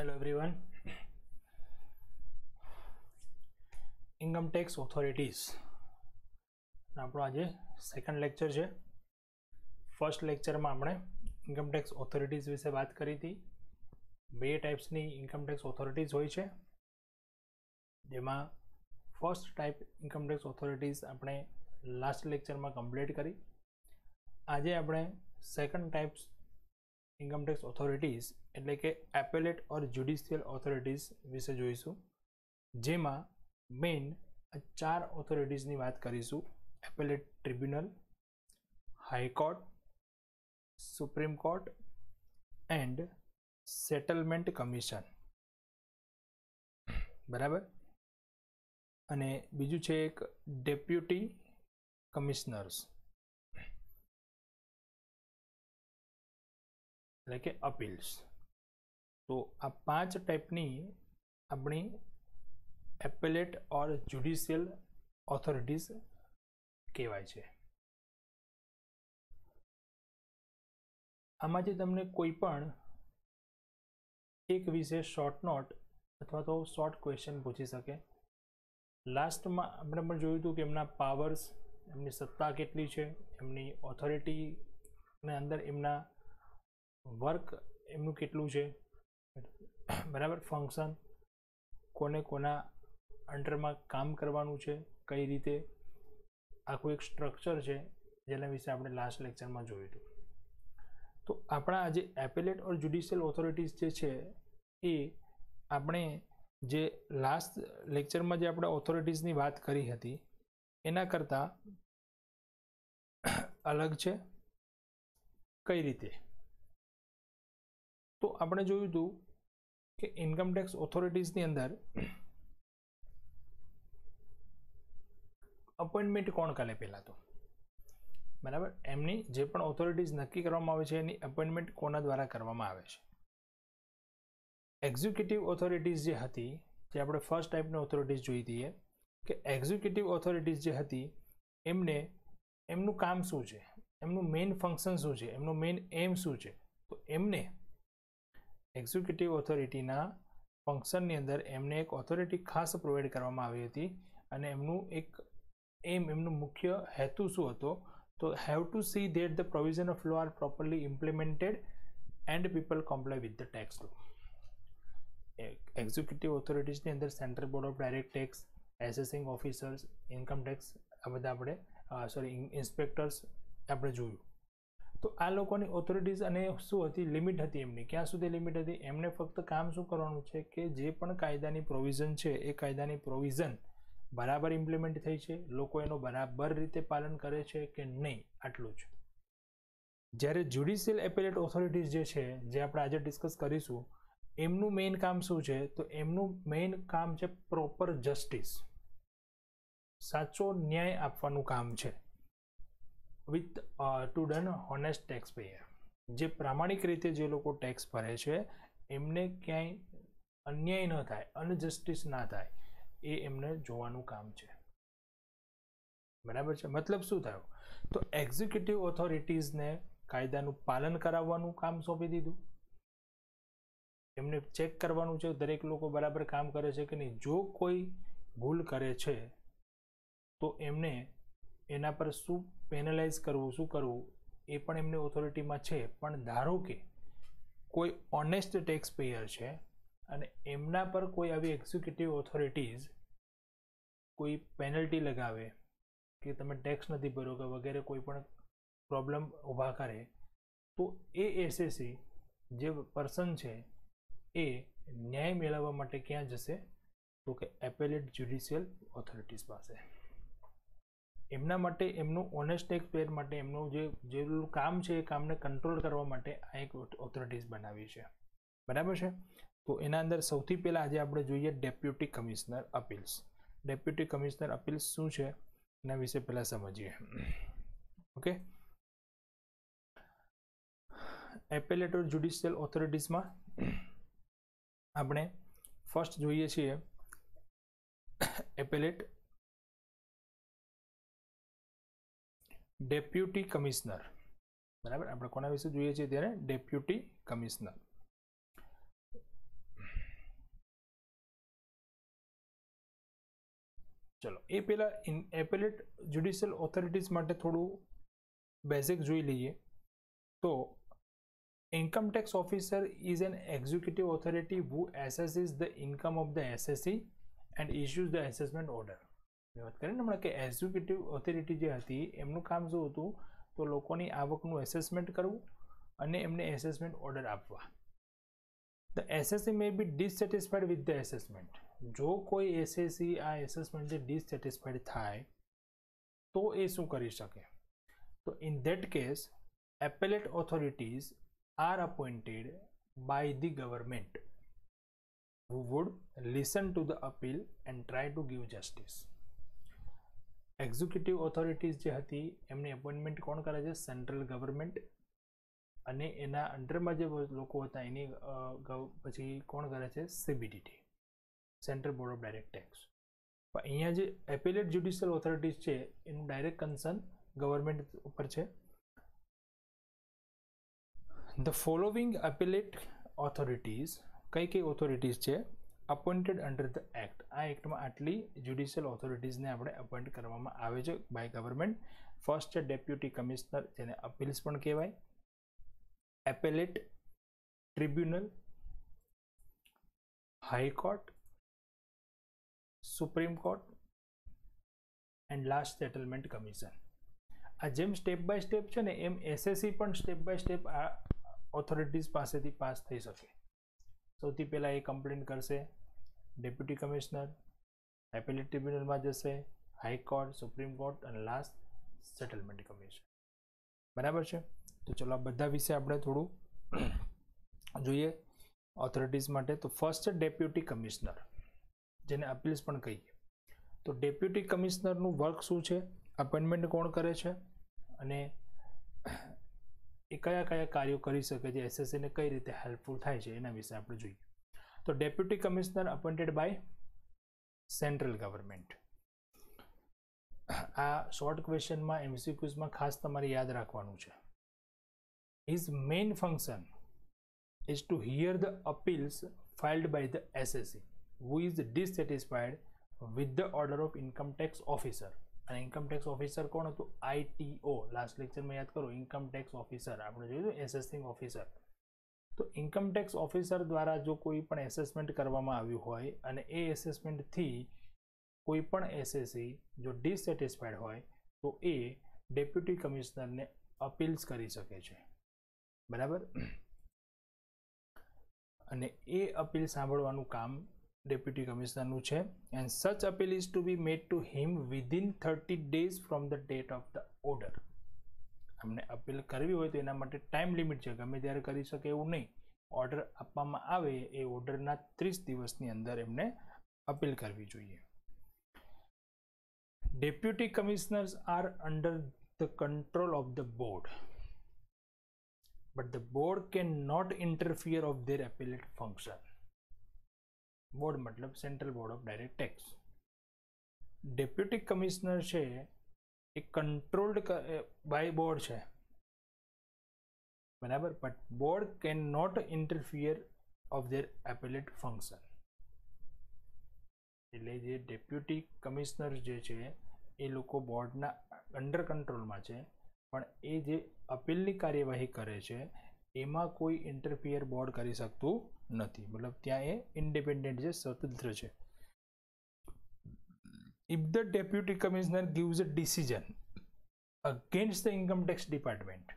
Hello everyone. Income tax authorities આપણો આજે second lecture છે. ફર્સ્ટ લેક્ચરમાં આપણે ઇન્કમ ટેક્સ ઓથોરિટીઝ વિશે વાત કરી હતી. બે ટાઈપ્સની ઇન્કમ ટેક્સ ઓથોરિટીઝ હોય છે, જેમાં first type income tax authorities આપણે લાસ્ટ લેક્ચરમાં કમ્પ્લીટ કરી. આજે આપણે second types income tax authorities એટલે કે એપેલેટ ઓર જ્યુડિશિયલ ઓથોરિટીઝ વિશે જોઈશું, જેમાં મેઇન 4 ઓથોરિટીઝની વાત કરીશું: appellate tribunal, high court, supreme court and settlement commission. બરાબર. અને બીજું છે એક ડેપ્યુટી કમિશનર્સ એટલે કે અપીલ્સ. તો આ 5 ટાઈપની આપણી એપેલેટ ઓર જ્યુડિશિયલ ઓથોરિટીઝ કહેવાય છે. આમાંથી તમને કોઈ પણ એક વિશે શોર્ટ નોટ અથવા તો શોર્ટ ક્વેશ્ચન પૂછી શકે. લાસ્ટમાં આપણે પણ જોયું હતું કે એમના પાવર્સ, એમની સત્તા કેટલી છે, એમની ઓથોરિટીને અંદર એમના વર્ક એમનું કેટલું છે, બરાબર, ફંક્શન, કોને કોના અંડરમાં કામ કરવાનું છે, કઈ રીતે આખું એક સ્ટ્રક્ચર છે, જેના વિશે આપણે લાસ્ટ લેક્ચરમાં જોયું હતું. તો આપણા આજે એપેલેટ ઓર જ્યુડિશિયલ ઓથોરિટીઝ જે છે એ આપણે જે લાસ્ટ લેક્ચરમાં જે આપણે ઓથોરિટીઝની વાત કરી હતી એના કરતાં અલગ છે. કઈ રીતે? તો આપણે જોયું હતું કે ઇન્કમ ટેક્સ ઓથોરિટીઝની અંદર અપોઇન્ટમેન્ટ કોણ કરે પહેલાં તો, બરાબર. એમની જે પણ ઓથોરિટીઝ નક્કી કરવામાં આવે છે એની અપોઇન્ટમેન્ટ કોના દ્વારા કરવામાં આવે છે. એક્ઝિક્યુટિવ ઓથોરિટીઝ જે હતી, જે આપણે ફર્સ્ટ ટાઈપની ઓથોરિટીઝ જોઈ હતી, કે એક્ઝિક્યુટિવ ઓથોરિટીઝ જે હતી એમનું કામ શું છે, એમનું મેઇન ફંક્શન શું છે, એમનું મેઇન એમ શું છે. તો એમને એક્ઝિક્યુટિવ ઓથોરિટીના ફંક્શનની અંદર એમને એક ઓથોરિટી ખાસ પ્રોવાઈડ કરવામાં આવી હતી, અને એમનું એક એમનું મુખ્ય હેતુ શું હતો? તો have to see that the provision of law are properly implemented and people comply with the tax law. Executive ઓથોરિટીઝની અંદર central board of direct tax, assessing officers, income tax, આ બધા આપણે ઇન્સ્પેક્ટર્સ આપણે જોયું. તો આ લોકોની ઓથોરિટીઝ અને શું હતી, લિમિટ હતી એમની. ક્યાં સુધી લિમિટ હતી? એમને ફક્ત કામ શું કરવાનું છે કે જે પણ કાયદાની પ્રોવિઝન છે એ કાયદાની પ્રોવિઝન બરાબર ઇમ્પ્લિમેન્ટ થઈ છે, લોકો એનું બરાબર રીતે પાલન કરે છે કે નહીં, આટલું જ. જ્યારે જ્યુડિશિયલ એપેલેટ ઓથોરિટીઝ જે છે, જે આપણે આજે ડિસ્કસ કરીશું, એમનું મેઇન કામ શું છે? તો એમનું મેઇન કામ છે પ્રોપર જસ્ટિસ, સાચો ન્યાય આપવાનું કામ છે, with to done honest tax payer. જે પ્રામાણિક રીતે જે લોકો ટેક્સ ભરે છે એમને ક્યાંય અન્યાય ન થાય, અનજસ્ટિસ ના થાય, એ એમને જોવાનું કામ છે. બરાબર છે. મતલબ શું થયું? તો એક્ઝિક્યુટિવ ઓથોરિટીઝને કાયદાનું પાલન કરાવવાનું કામ સોંપી દીધું. એમને ચેક કરવાનું છે દરેક લોકો બરાબર કામ કરે છે કે નહીં. જો કોઈ ભૂલ કરે છે તો એમને એના પર શું પેનલાઇઝ કરવું, શું કરવું, એ પણ એમની ઓથોરિટીમાં છે. પણ ધારો કે કોઈ ઓનેસ્ટ ટેક્સ પેયર છે અને એમના પર કોઈ આવી એક્ઝિક્યુટિવ ઓથોરિટીઝ કોઈ પેનલ્ટી લગાવે કે તમે ટેક્સ નથી ભર્યો કે વગેરે કોઈ પણ પ્રોબ્લેમ ઊભા કરે, તો એ એસએસસી જે પર્સન છે એ ન્યાય મેળવવા માટે ક્યાં જશે? તો કે એપેલેટ જ્યુડિશિયલ ઓથોરિટીઝ પાસે. એમના માટે, એમનું ઓનેસ્ટ ટેક્સ પેયર માટે એમનું જે કામ છે એ કામને કંટ્રોલ કરવા માટે આ એક ઓથોરિટીઝ બનાવી છે. બરાબર છે. તો એના અંદર સૌથી પહેલાં આજે આપણે જોઈએ ડેપ્યુટી કમિશનર અપીલ્સ. ડેપ્યુટી કમિશનર અપીલ્સ શું છે એના વિશે પહેલાં સમજીએ. ઓકે. એપેલેટ ઓર જ્યુડિશિયલ ઓથોરિટીઝમાં આપણે ફર્સ્ટ જોઈએ છીએ એપેલેટ ડેપ્યુટી કમિશનર. બરાબર. આપણે કોના વિશે જોઈએ છીએ ત્યારે? Deputy commissioner. ચલો એ પહેલા એપેલેટ જ્યુડિશિયલ ઓથોરિટીઝ માટે થોડું બેઝિક જોઈ લઈએ. તો income tax officer is an executive authority who assesses the income of the assessee and issues the assessment order. વાત કરીએ ને હમણાં કે એક્ઝિક્યુટિવ ઓથોરિટી જે હતી એમનું કામ શું હતું, તો લોકોની આવકનું એસેસમેન્ટ કરવું અને એમને એસેસમેન્ટ ઓર્ડર આપવા. The assessee may be dissatisfied with the assessment. જો કોઈ એસએસસી આ એસેસમેન્ટથી ડિસસેટિસ્ફાઈડ થાય તો એ શું કરી શકે? તો in that case appellate authorities are appointed by the government who would listen to the appeal and try to give justice. Executive authorities જે હતી એમની એપોઇન્ટમેન્ટ કોણ કરે છે? Central government. અને એના અંડરમાં જે લોકો હતા એની પછી કોણ કરે છે? CBDT, central board of direct tax. પણ અહીંયા જે એપેલેટ જ્યુડિશિયલ ઓથોરિટીઝ છે એનું ડાયરેક્ટ કન્સર્ન ગવર્મેન્ટ ઉપર છે. The following appellate authorities કઈ ઓથોરિટીઝ છે અપોઇન્ટેડ અંડર ધ એક્ટ. આ એક્ટમાં આટલી જ્યુડિશિયલ ઓથોરિટીઝને આપણે અપોઇન્ટ કરવામાં આવે છે બાય ગવર્મેન્ટ. ફર્સ્ટ છે ડેપ્યુટી કમિશનર, જેને અપીલ્સ પણ કહેવાય. Appellate tribunal, high court, supreme court and last settlement commission. આ જેમ સ્ટેપ બાય સ્ટેપ છે ને એમ એસએસસી પણ સ્ટેપ બાય સ્ટેપ આ ઓથોરિટીઝ પાસેથી પાસ થઈ શકે. સૌથી પહેલાં એ કમ્પ્લેન કરશે, ડેપ્યુટી કમિશનર, એપેલેટ ટ્રિબ્યુનલમાં જશે, હાઈકોર્ટ, સુપ્રીમ કોર્ટ અને લાસ્ટ સેટલમેન્ટ કમિશન. બરાબર છે? તો ચલો આ બધા વિશે આપણે થોડું જોઈએ ઓથોરિટીઝ માટે. તો ફર્સ્ટ છે ડેપ્યુટી કમિશનર, જેને અપીલ્સ પણ કહીએ. તો ડેપ્યુટી કમિશનરનું વર્ક શું છે? અપોઇન્ટમેન્ટ કોણ કરે છે અને એ કયા કયા કાર્યો કરી શકે છે, એસએસસીને કઈ રીતે હેલ્પફુલ થાય છે એના વિશે આપણે જોઈએ. તો deputy commissioner appointed by central government. આ શોર્ટ ક્વેશ્ચનમાં એમસીક્યુઝમાં ખાસ તમારે યાદ રાખવાનું છે. His main function is to hear the appeals filed by the assessee who is dissatisfied with the order of income tax officer. અને ઇન્કમ ટેક્સ ઓફિસર કોણ હતું? ITO. લાસ્ટ લેક્ચરમાં યાદ કરો, ઇન્કમ ટેક્સ ઓફિસર આપણે જોયું એસેસિંગ ઓફિસર. તો income tax officer દ્વારા જો કોઈ પણ એસેસમેન્ટ કરવામાં આવ્યું હોય અને એ એસેસમેન્ટથી કોઈ પણ એસએસસી જો ડિસસેટિસ્ફાઈડ હોય તો એ ડેપ્યુટી કમિશનરને અપીલ્સ કરી શકે છે. બરાબર? અને એ અપીલ સાંભળવાનું કામ ડેપ્યુટી કમિશનરનું છે. And such appeal is to be made to him within 30 days from the date of the order. અમને અપીલ કરવી હોય તો એના માટે ટાઈમ લિમિટ છે, ગમે ત્યારે કરી શકે એવું નહીં. ઓર્ડર આપવામાં આવે એ ઓર્ડરના 30 દિવસની અંદર એમને અપીલ કરવી જોઈએ. Deputy commissioners are under the control of the board, but the board can not interfere of their appellate function. Board મતલબ central board of direct tax. Deputy commissioner છે એ કંટ્રોલ્ડ બાય બોર્ડ છે, બરાબર, but board can not interfere of their appellate function. એટલે જે deputy commissioner જે છે એ લોકો બોર્ડના અંડર કંટ્રોલમાં છે, પણ એ જે અપીલની કાર્યવાહી કરે છે એમાં કોઈ ઇન્ટરફિયર બોર્ડ કરી શકતું નથી. મતલબ ત્યાં એ ઇન્ડિપેન્ડન્ટ છે, સ્વતંત્ર છે. If the deputy commissioner gives a decision against the income tax department,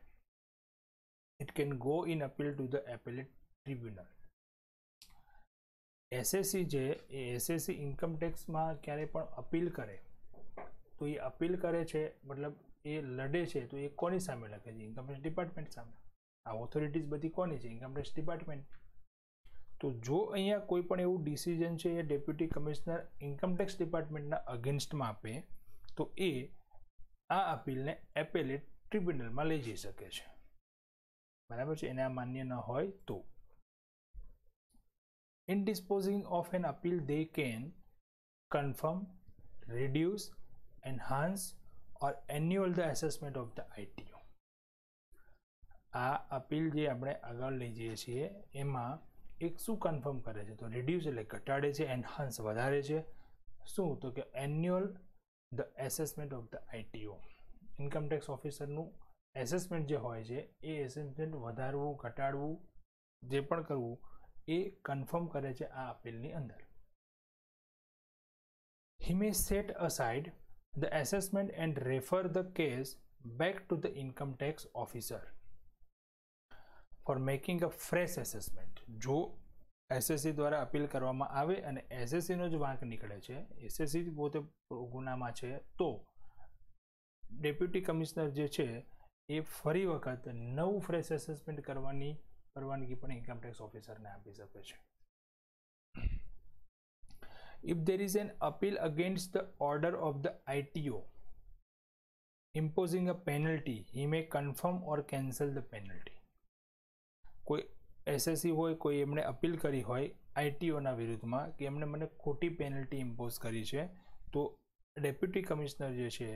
it can go in appeal to the appellate tribunal. SSC છે એ એસએસસી ઇન્કમ ટેક્સમાં ક્યારે પણ અપીલ કરે તો એ અપીલ કરે છે મતલબ એ લડે છે તો એ કોની સામે લખે છે? ઇન્કમ ટેક્સ ડિપાર્ટમેન્ટ સામે. આ ઓથોરિટીઝ બધી કોની છે? Income tax department. તો જો અહીંયા કોઈ પણ એવું ડિસિઝન છે એ ડેપ્યુટી કમિશનર ઇન્કમ ટેક્સ ડિપાર્ટમેન્ટના અગેન્સ્ટમાં આપે તો એ આ અપીલને એપેલેટ ટ્રિબ્યુનલમાં લઈ જઈ શકે છે. બરાબર છે? એને આ માન્ય ન હોય તો. In disposing of an appeal, they can confirm, reduce, enhance or annul the assessment of the ITO. આ અપીલ જે આપણે આગળ લઈ જઈએ છીએ એમાં એક શું કન્ફર્મ કરે છે? તો રિડ્યુસ એટલે ઘટાડે છે, એનહાન્સ વધારે છે, શું તો કે annual the assessment of the ITO, income tax ઓફિસરનું એસેસમેન્ટ જે હોય છે એ એસેસમેન્ટ વધારવું ઘટાડવું જે પણ કરવું એ કન્ફર્મ કરે છે આ અપીલની અંદર. He may set aside the assessment and refer the case back to the income tax officer for making a fresh assessment. જો એસએસસી દ્વારા અપીલ કરવામાં આવે અને એસએસસીનો જ વાંક નીકળે છે, એસએસસી પોતે ગુનામાં છે, તો ડેપ્યુટી કમિશનર જે છે એ ફરી વખત નવું ફ્રેશ એસેસમેન્ટ કરવાની પરવાનગી પણ ઇન્કમટેક્સ ઓફિસરને આપી શકે છે. If there is an appeal against the order of the ITO imposing a penalty, he may confirm or cancel the penalty. કોઈ એસએસસી હોય, કોઈ એમણે અપીલ કરી હોય આઈટીઓના વિરુદ્ધમાં કે એમણે મને ખોટી પેનલ્ટી ઇમ્પોઝ કરી છે, તો ડેપ્યુટી કમિશનર જે છે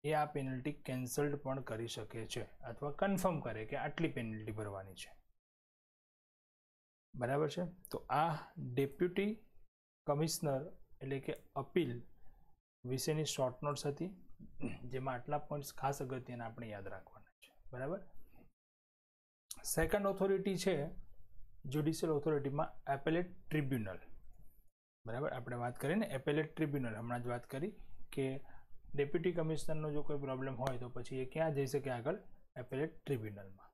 એ આ પેનલ્ટી કેન્સલ્ડ પણ કરી શકે છે અથવા કન્ફર્મ કરે કે આટલી પેનલ્ટી ભરવાની છે. બરાબર છે. તો આ ડેપ્યુટી કમિશનર એટલે કે અપીલ વિશેની શોર્ટ નોટ્સ હતી, જેમાં આટલા પોઈન્ટ્સ ખાસ અગત્યના આપણે યાદ રાખવાના છે. બરાબર. સેકન્ડ ઓથોરિટી છે જ્યુડિશિયલ ઓથોરિટીમાં એપેલેટ ટ્રિબ્યુનલ. બરાબર, આપણે વાત કરીએ ને એપેલેટ ટ્રિબ્યુનલ, હમણાં જ વાત કરી કે ડેપ્યુટી કમિશનરનો જો કોઈ પ્રોબ્લેમ હોય તો પછી એ ક્યાં જઈ શકે આગળ? એપેલેટ ટ્રિબ્યુનલમાં.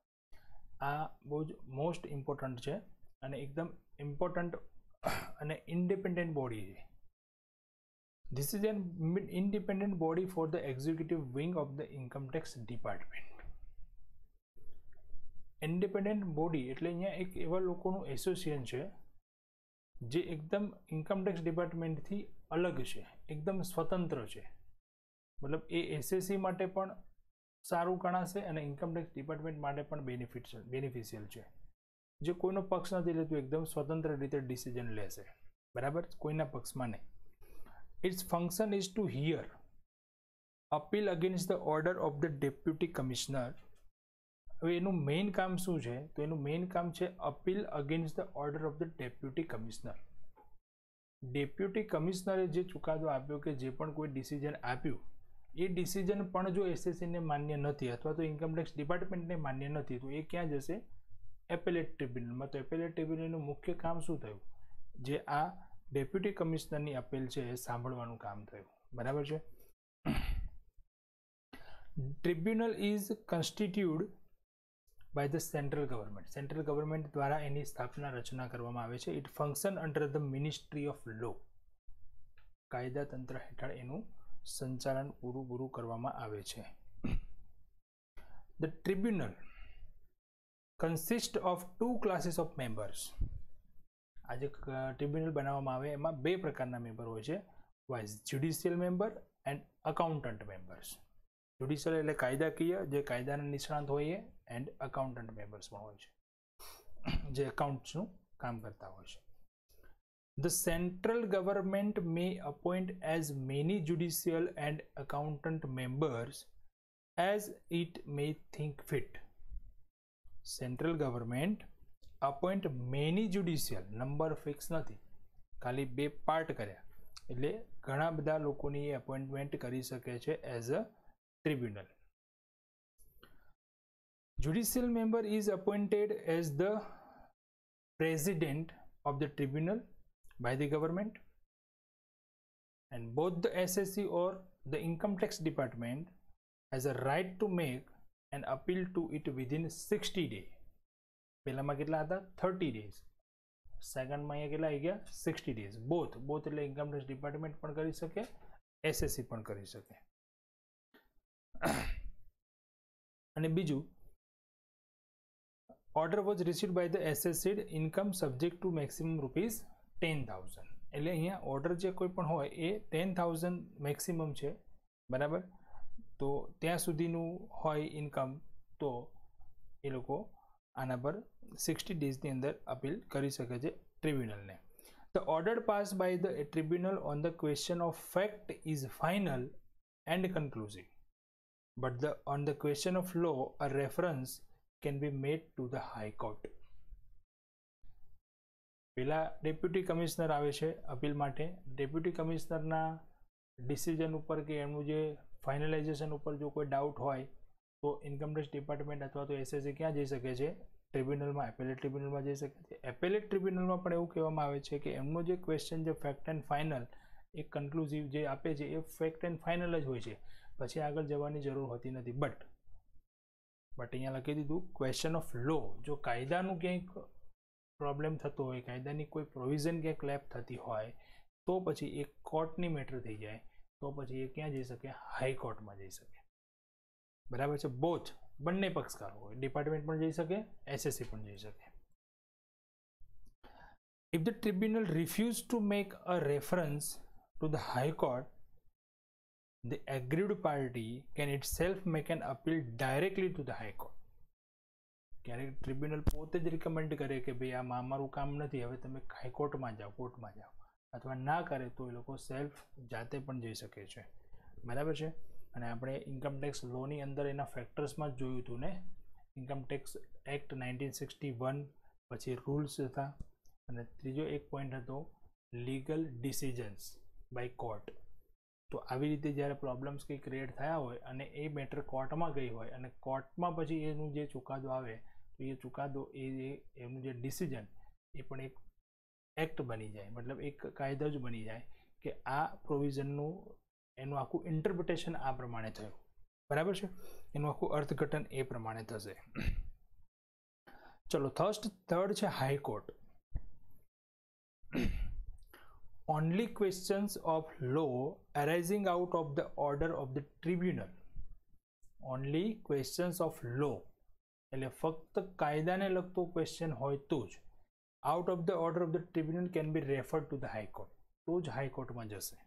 આ બહુ જ મોસ્ટ ઇમ્પોર્ટન્ટ છે અને એકદમ ઇમ્પોર્ટન્ટ અને ઇન્ડિપેન્ડન્ટ બોડી છે. This is an independent body for the executive wing of the income tax department. Independent body એટલે અહીંયા એક એવા લોકોનું એસોસિએશન છે જે એકદમ ઇન્કમટેક્સ ડિપાર્ટમેન્ટથી અલગ છે, એકદમ સ્વતંત્ર છે. મતલબ એ એસએસસી માટે પણ સારું ગણાશે અને ઇન્કમટેક્સ ડિપાર્ટમેન્ટ માટે પણ બેનિફિશિયલ છે. જે કોઈનો પક્ષ નથી લેતું, એકદમ સ્વતંત્ર રીતે ડિસિઝન લેશે. બરાબર, કોઈના પક્ષમાં નહીં. Its function is to hear appeal against the order of the deputy commissioner. હવે એનું મેઇન કામ શું છે? તો એનું મેઇન કામ છે appeal against the order of the deputy commissioner. Deputy કમિશનરે જે ચુકાદો આપ્યો કે જે પણ કોઈ ડિસિઝન આપ્યું એ ડિસિઝન પણ જો એસએસસીને માન્ય નથી અથવા તો ઇન્કમટેક્સ ડિપાર્ટમેન્ટને માન્ય નથી, તો એ ક્યાં જશે? એપેલેટ ટ્રિબ્યુનલમાં. તો એપેલેટ ટ્રિબ્યુનલનું મુખ્ય કામ શું થયું? જે આ ડેપ્યુટી કમિશનરની અપીલ છે એ સાંભળવાનું કામ થયું. બરાબર છે. Tribunal is constituted by the central government. Central government દ્વારા એની સ્થાપના રચના કરવામાં આવે છે. It function under the ministry of law. કાયદા તંત્ર હેઠળ એનું સંચાલન પૂરું કરવામાં આવે છે. The tribunal consist of 2 classes of members. આ જે ટ્રિબ્યુનલ બનાવવામાં આવે એમાં 2 પ્રકારના મેમ્બર હોય છે, vice judicial member and accountant members. Judicial એટલે કાયદાકીય, જે કાયદાના નિષ્ણાંત હોય, એન્ડ અકાઉન્ટન્ટ મેમ્બર્સ પણ હોય છે, જે એકાઉન્ટ્સનું કામ કરતા હોય છે. The central government may appoint as many judicial and accountant members as it may think fit. Central government appoint many judicial, number fix નથી, ખાલી 2 પાર્ટ કર્યા એટલે ઘણા બધા લોકોની એપોઇન્ટમેન્ટ કરી શકે છે as a tribunal. Judicial member is appointed as the president of the tribunal by the government, and both the SSC or the income tax department has a right to make an appeal to it within 60 days. પહેલામાં કેટલા હતા? 30 days. સેકન્ડમાં અહીંયા કેટલા આવી ગયા? 60 days. Both એટલે income tax department પણ કરી શકે, એસએસસી પણ કરી શકે. અને બીજું, order was received by the assessed income subject to maximum ₹10,000. એટલે અહીંયા ઓર્ડર જે કોઈ પણ હોય એ 10,000 મેક્સિમમ છે. બરાબર, તો ત્યાં સુધીનું હોય ઇન્કમ, તો એ લોકો આના પર 60 ડેઝની અંદર અપીલ કરી શકે છે ટ્રિબ્યુનલને. The order passed by the tribunal on the question of fact is final and conclusive, but on the question of law a reference can be made to the High Court. પહેલા deputy commissioner આવે છે appeal માટે. Deputy કમિશનરના decision ઉપર કે એમનું જે ફાઇનલાઇઝેશન ઉપર જો કોઈ ડાઉટ હોય તો ઇન્કમટેક્સ ડિપાર્ટમેન્ટ અથવા તો એસએસસી ક્યાં જઈ શકે છે? ટ્રિબ્યુનલમાં, એપેલેટ ટ્રિબ્યુનલમાં જઈ શકે છે. એપેલેટ ટ્રિબ્યુનલમાં પણ એવું કહેવામાં આવે છે કે એમનો જે ક્વેશ્ચન જે ફેક્ટ એન્ડ ફાઇનલ એ કન્ક્લુઝિવ જે આપે છે એ ફેક્ટ એન્ડ ફાઇનલ જ હોય છે, પછી આગળ જવાની જરૂર હોતી નથી. બટ અહીંયા લખી દીધું ક્વેશ્ચન ઓફ લો, જો કાયદાનું ક્યાંક પ્રોબ્લેમ થતો હોય, કાયદાની કોઈ પ્રોવિઝન ક્યાંક લેપ થતી હોય તો પછી એ કોર્ટની મેટર થઈ જાય, તો પછી એ ક્યાં જઈ શકે? હાઈકોર્ટમાં જઈ શકે. બરાબર છે. બોથ, બંને પક્ષકારો હોય, ડિપાર્ટમેન્ટ પણ જઈ શકે, એસએસસી પણ જઈ શકે. If the tribunal refuse to make a reference to the High Court, the aggrieved party can itself make an appeal directly to the High Court. ક્યારેક ટ્રિબ્યુનલ પોતે જ રિકમેન્ડ કરે કે ભાઈ આમાં અમારું કામ નથી, હવે તમે હાઈકોર્ટમાં જાઓ, કોર્ટમાં જાઓ, અથવા ના કરે તો એ લોકો સેલ્ફ જાતે પણ જઈ શકે છે. બરાબર છે. અને આપણે ઇન્કમટેક્સ લોની અંદર એના ફેક્ટર્સમાં જ જોયું હતું ને, ઇન્કમટેક્સ એક્ટ 1961, પછી રૂલ્સ હતા, અને ત્રીજો એક પોઈન્ટ હતો લીગલ ડિસિઝન્સ બાય કોર્ટ. તો આવી રીતે જ્યારે પ્રોબ્લેમ્સ કંઈ ક્રિએટ થયા હોય અને એ મેટર કોર્ટમાં ગઈ હોય અને કોર્ટમાં પછી એનું જે ચુકાદો આવે તો એ ચુકાદો એનું જે ડિસિઝન એ પણ એક એક્ટ બની જાય, મતલબ એક કાયદો જ બની જાય કે આ પ્રોવિઝનનું એનું આખું ઇન્ટરપ્રિટેશન આ પ્રમાણે થયું. બરાબર છે. એનું આખું અર્થઘટન એ પ્રમાણે થશે. ચલો, થર્ડ છે high court. Only questions of law arising out of the order of the tribunal. Only questions of law, એટલે ફક્ત કાયદાને લગતો ક્વેશ્ચન હોય તો જ out of the order of the tribunal can be referred to the high court, તો જ હાઈકોર્ટમાં જશે.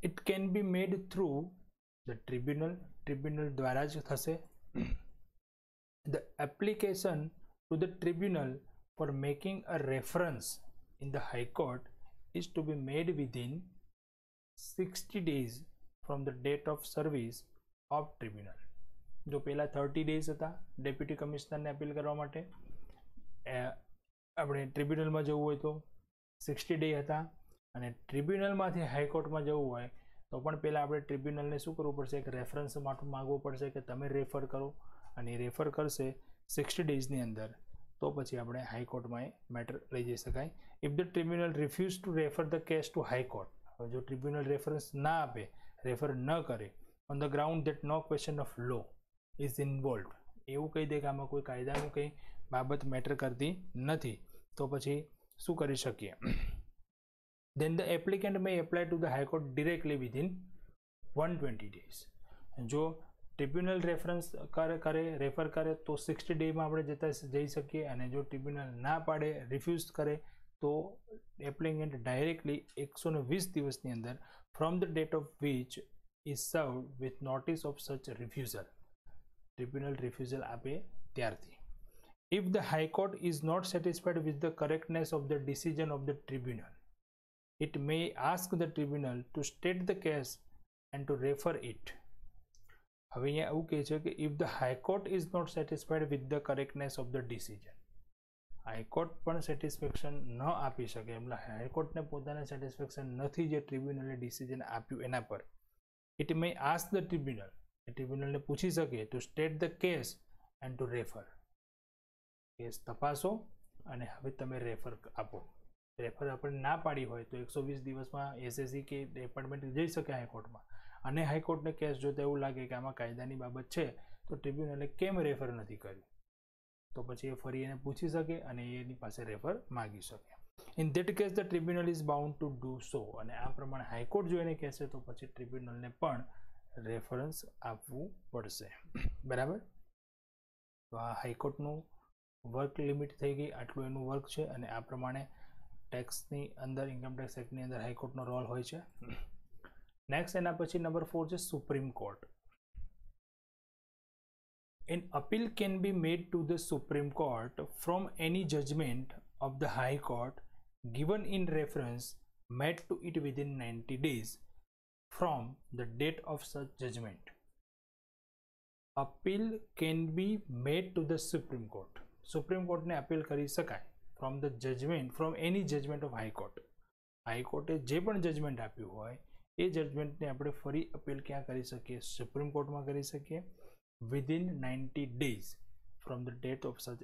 It can be made through the tribunal, tribunal દ્વારા જ થશે. The application to the tribunal for making a reference in the High Court is to be made within 60 days from the date of service of tribunal. જો પહેલા 30 days હતા deputy કમિશનરને appeal કરવા માટે, આપણે ટ્રિબ્યુનલમાં જવું હોય તો 60 ડે હતા, અને ટ્રિબ્યુનલમાંથી હાઈકોર્ટમાં જવું હોય તો પણ પહેલાં આપણે ટ્રિબ્યુનલને શું કરવું પડશે? એક રેફરન્સ માટે માગવું પડશે કે તમે રેફર કરો, અને એ રેફર કરશે 60 ડેઝની અંદર, તો પછી આપણે હાઈકોર્ટમાં એ મેટર લઈ જઈ શકાય. If the tribunal refuse to refer the case to High Court, હવે જો ટ્રિબ્યુનલ રેફરન્સ ના આપે, રેફર ન કરે, on the ground that no question of law is involve, એવું કહી દે કે આમાં કોઈ કાયદાનું કંઈ બાબત મેટર કરતી નથી, તો પછી શું કરી શકીએ? then the applicant may apply to the High Court directly within 120 days. જો ટ્રિબ્યુનલ રેફરન્સ રેફર કરે તો 60 ડેમાં આપણે જઈ શકીએ, અને જો ટ્રિબ્યુનલ ના પાડે, રિફ્યુઝ કરે, તો એપ્લિકેન્ટ ડાયરેક્ટલી 120 દિવસની અંદર from the date of which is served with notice of such refusal, tribunal refusal આપે ત્યારથી. If the high court is not satisfied with the correctness of the decision of the tribunal, it may ask the tribunal to state the case and to refer it. હવે અહીંયા એવું કહે છે કે if the high court is not satisfied with the correctness of the decision, high court પણ satisfaction ન આપી શકે, એટલે હાઈકોર્ટને પોતાને સેટિસ્ફેક્શન નથી જે ટ્રિબ્યુનલે ડિસિઝન આપ્યું એના પર, it may ask the tribunal, ટ્રિબ્યુનલને પૂછી શકે to state the case and to refer, case તપાસો અને હવે તમે રેફર આપો. રેફર આપણે ના પાડી હોય તો 120 દિવસમાં એસએસસી કે ડિપાર્ટમેન્ટ જઈ શકે હાઈકોર્ટમાં, અને હાઈકોર્ટને કેસ જોતા એવું લાગે કે આમાં કાયદાની બાબત છે તો ટ્રિબ્યુનલે કેમ રેફર નથી કર્યું, તો પછી એ ફરી એને પૂછી શકે અને એની પાસે રેફર માગી શકે. In that case the tribunal is bound to do સો, અને આ પ્રમાણે હાઈકોર્ટ જો એને કહેશે તો પછી ટ્રિબ્યુનલને પણ રેફરન્સ આપવું પડશે. બરાબર. તો આ હાઈકોર્ટનું વર્ક લિમિટ થઈ ગઈ, આટલું એનું વર્ક છે, અને આ પ્રમાણે ટેક્સની અંદર, ઇન્કમટેક્સ એક્ટની અંદર હાઈકોર્ટનો રોલ હોય છે. નેક્સ્ટ એના પછી નંબર 4 છે supreme court. An appeal can be made to the Supreme Court from any judgment of the High Court given in reference made to it within 90 days from the date of such judgment. Appeal can be made to the Supreme Court. Supreme Court ને appeal કરી શકાય from the judgment from any judgment of હાઈકોર્ટે જે પણ judgement આપ્યું હોય એ જજમેન્ટને આપણે ફરી અપીલ ક્યાં કરી શકીએ? સુપ્રીમ કોર્ટમાં કરી શકીએ within 90 days from the date of such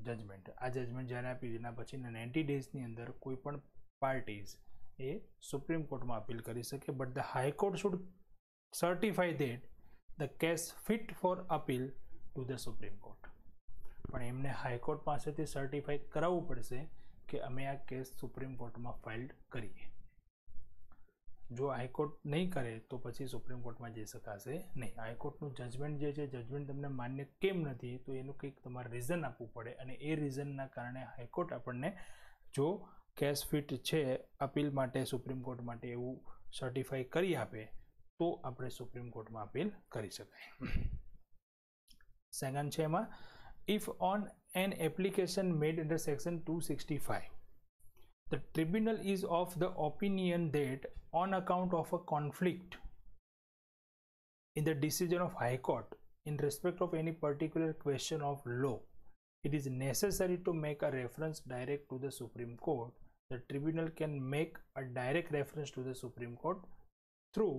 judgment. આ જજમેન્ટ જ્યારે આપ્યું એના પછીના 90 daysની અંદર કોઈ પણ પાર્ટીઝ એ સુપ્રીમ કોર્ટમાં અપીલ કરી શકે, but the High Court should certify that the case fit for appeal to the Supreme Court. પણ એમને હાઈકોર્ટ પાસેથી સર્ટિફાઈ કરાવવું પડશે કે અમે આ કેસ સુપ્રીમ કોર્ટમાં ફાઇલ કરીએ. જો હાઈકોર્ટ નહીં કરે તો પછી સુપ્રીમ કોર્ટમાં જઈ શકાશે નહીં. હાઈકોર્ટનું જજમેન્ટ જે છે જજમેન્ટ તમને માન્ય કેમ નથી તો એનું કંઈક તમારે રીઝન આપવું પડે, અને એ રીઝનના કારણે હાઈકોર્ટ આપણને જો કેસ ફિટ છે અપીલ માટે સુપ્રીમ કોર્ટ માટે એવું સર્ટિફાઈ કરી આપે તો આપણે સુપ્રીમ કોર્ટમાં અપીલ કરી શકાય. સેકન્ડ છે એમાં, if on an application made under section 265 the tribunal is of the opinion that on account of a conflict in the decision of High Court in respect of any particular question of law, it is necessary to make a reference direct to the Supreme Court. The tribunal can make a direct reference to the Supreme Court through